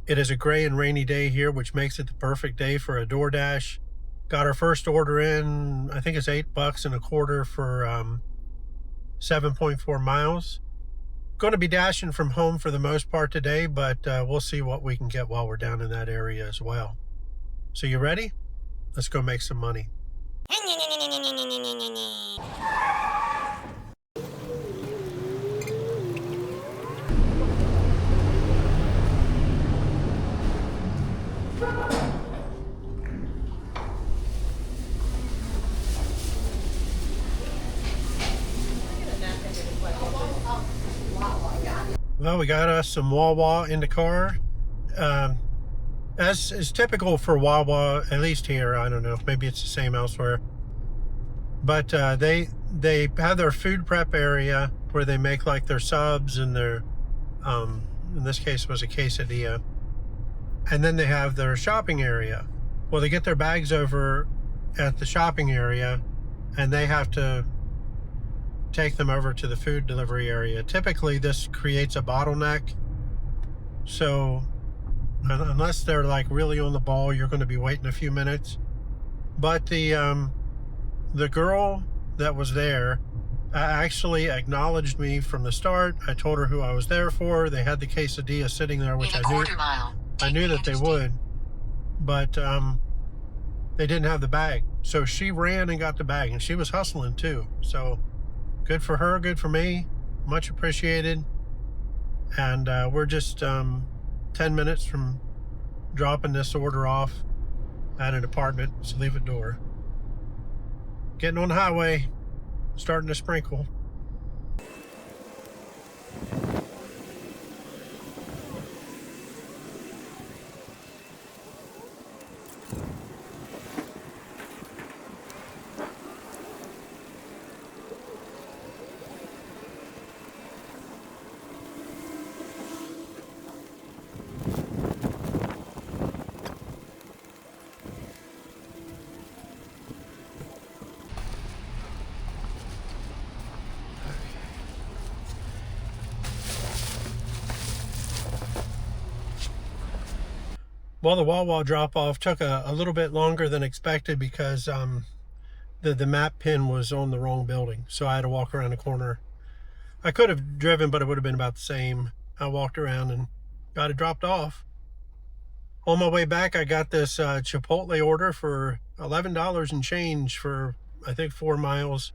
It is a gray and rainy day here, which makes it the perfect day for a DoorDash. Got our first order in, I think it's $8.25 for 7.4 miles. Going to be dashing from home for the most part today, but we'll see what we can get while we're down in that area as well. So you ready? Let's go make some money. Well, we got us some Wawa in the car. As is typical for Wawa, at least here, I don't know, maybe it's the same elsewhere. But they have their food prep area where they make like their subs and their, in this case was a quesadilla. And then they have their shopping area. Well, they get their bags over at the shopping area and they have to take them over to the food delivery area. Typically this creates a bottleneck. So unless they're like really on the ball, you're going to be waiting a few minutes. But the girl that was there actually acknowledged me from the start. I told her who I was there for. They had the quesadilla sitting there, which I knew that they would, but they didn't have the bag. So she ran and got the bag, and she was hustling too. So good for her, good for me, much appreciated. And we're just 10 minutes from dropping this order off at an apartment, Saliva door. Getting on the highway, starting to sprinkle. Well, the Wawa drop-off took a little bit longer than expected because the map pin was on the wrong building. So I had to walk around the corner. I could have driven, but it would have been about the same. I walked around and got it dropped off. On my way back, I got this Chipotle order for $11 and change for, I think, 4 miles.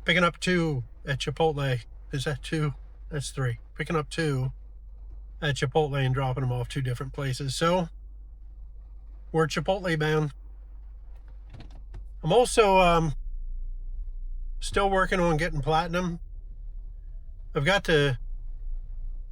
Picking up 2 at Chipotle. Is that 2? That's 3. Picking up 2 at Chipotle and dropping them off 2 different places. So we're Chipotle bound. I'm also still working on getting platinum. I've got the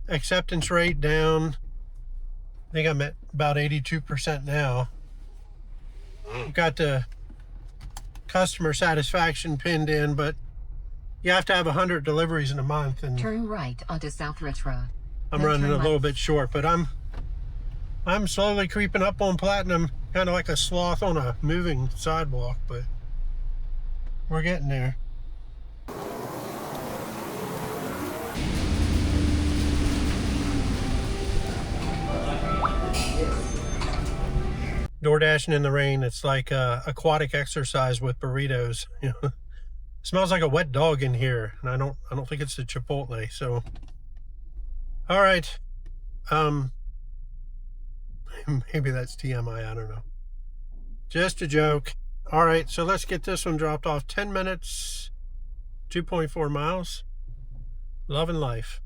acceptance rate down. I think I'm at about 82% now. I've got the customer satisfaction pinned in, but you have to have 100 deliveries in a month, and turn right onto Southwest Road. I'm running a little bit short, but I'm slowly creeping up on platinum, kind of like a sloth on a moving sidewalk, but we're getting there. DoorDashing in the rain, it's like aquatic exercise with burritos. You know, it smells like a wet dog in here, and I don't think it's the Chipotle. So, all right, maybe that's TMI. I don't know. Just a joke. All right, so let's get this one dropped off. 10 minutes, 2.4 miles. Love and life.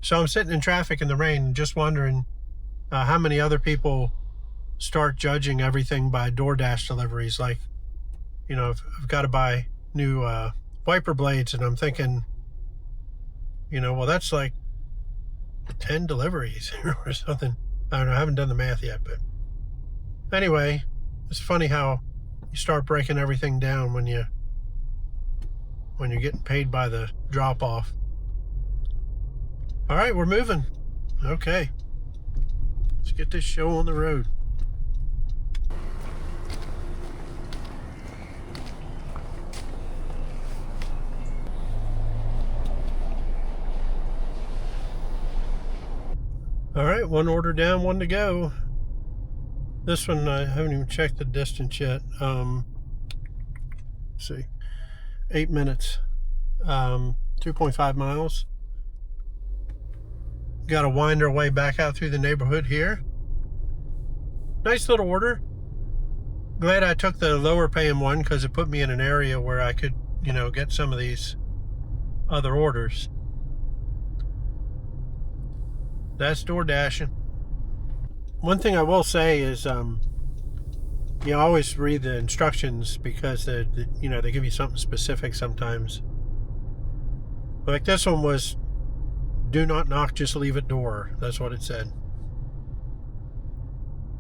So I'm sitting in traffic in the rain, just wondering how many other people start judging everything by DoorDash deliveries. Like, you know, I've got to buy new wiper blades, and I'm thinking, you know, well, that's like 10 deliveries or something. I don't know, I haven't done the math yet, but anyway, it's funny how you start breaking everything down when you're getting paid by the drop-off. All right, we're moving. Okay, let's get this show on the road. All right, one order down, one to go. This one, I haven't even checked the distance yet. Let's see, 8 minutes, 2.5 miles. Got to wind our way back out through the neighborhood here. Nice little order. Glad I took the lower paying one because it put me in an area where I could, get some of these other orders. That's DoorDashing. One thing I will say is, always read the instructions because they give you something specific sometimes. Like this one was, do not knock, just leave it door. That's what it said.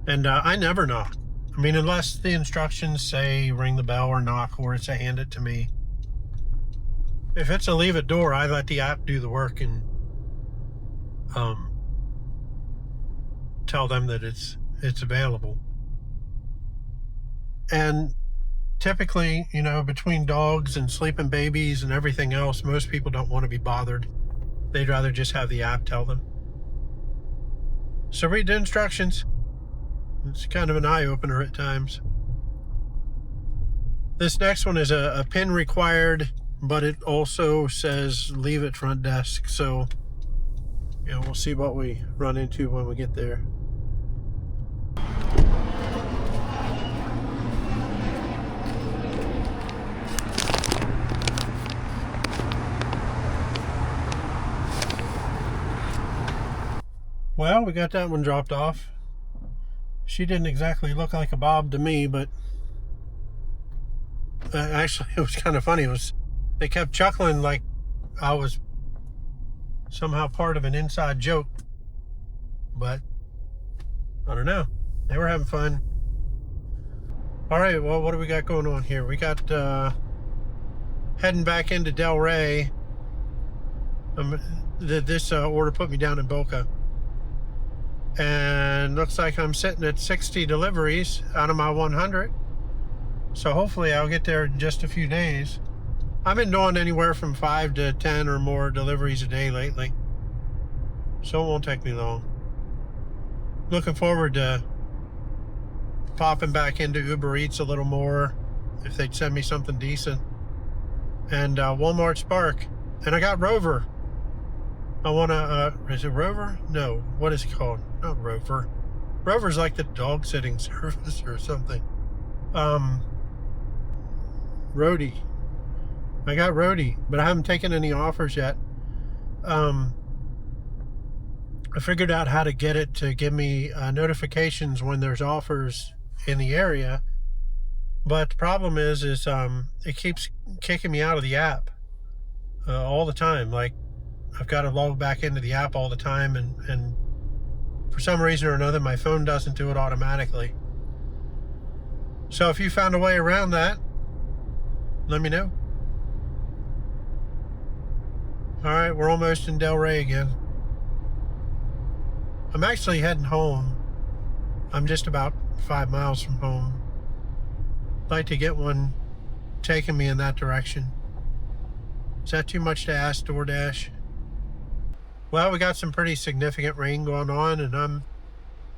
And I never knock. I mean, unless the instructions say ring the bell or knock, or it's a hand it to me. If it's a leave it door, I let the app do the work and tell them that it's available. And typically, between dogs and sleeping babies and everything else, most people don't want to be bothered. They'd rather just have the app tell them. So read the instructions. It's kind of an eye-opener at times. This next one is a PIN required, but it also says leave at front desk. So, we'll see what we run into when we get there. Well, we got that one dropped off. She didn't exactly look like a Bob to me, but actually it was kind of funny. They kept chuckling like I was somehow part of an inside joke, but I don't know. They were having fun. All right, well, what do we got going on here? We got heading back into Del Rey. This order put me down in Boca. And looks like I'm sitting at 60 deliveries out of my 100. So hopefully I'll get there in just a few days. I've been doing anywhere from 5 to 10 or more deliveries a day lately. So it won't take me long. Looking forward to popping back into Uber Eats a little more if they'd send me something decent. And Walmart Spark. And I got Rover. I want to, is it Rover? No, what is it called? Not Rover. Rover's like the dog sitting service or something. Roadie. I got Roadie, but I haven't taken any offers yet. I figured out how to get it to give me notifications when there's offers in the area. But the problem is it keeps kicking me out of the app all the time. Like, I've got to log back into the app all the time, and for some reason or another, my phone doesn't do it automatically. So if you found a way around that, let me know. All right, we're almost in Del Rey again. I'm actually heading home. I'm just about 5 miles from home. I'd like to get one taking me in that direction. Is that too much to ask, DoorDash? Well, we got some pretty significant rain going on, and I'm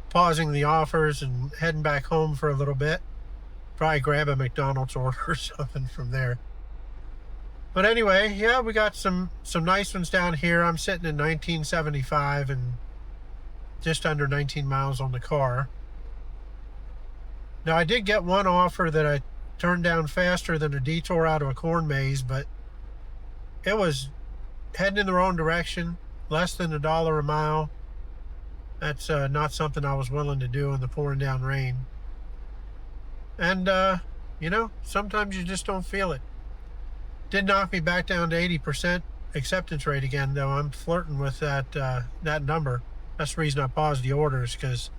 pausing the offers and heading back home for a little bit. Probably grab a McDonald's order or something from there. But anyway, yeah, we got some nice ones down here. I'm sitting in 1975 and just under 19 miles on the car. Now, I did get one offer that I turned down faster than a detour out of a corn maze, but it was heading in the wrong direction. Less than $1 a mile. That's not something I was willing to do in the pouring down rain. And, sometimes you just don't feel it. Did knock me back down to 80% acceptance rate again, though. I'm flirting with that number. That's the reason I paused the orders, because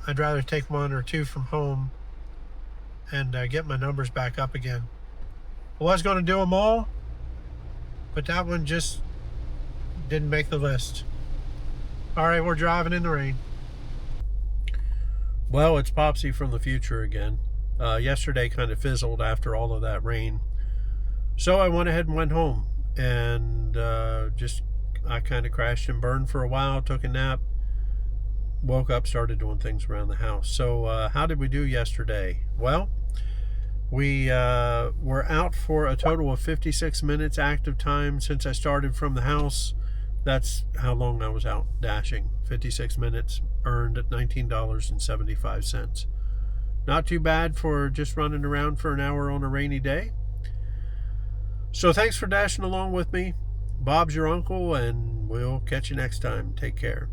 I'd rather take one or two from home and get my numbers back up again. I was going to do them all, but that one just didn't make the list. All right, we're driving in the rain. Well, it's Popsy from the future again. Yesterday kind of fizzled after all of that rain. So I went ahead and went home and just I kind of crashed and burned for a while, took a nap, woke up, started doing things around the house. So how did we do yesterday? Well, we were out for a total of 56 minutes active time since I started from the house. That's how long I was out dashing. 56 minutes earned at $19.75. Not too bad for just running around for an hour on a rainy day. So thanks for dashing along with me. Bob's your uncle, and we'll catch you next time. Take care.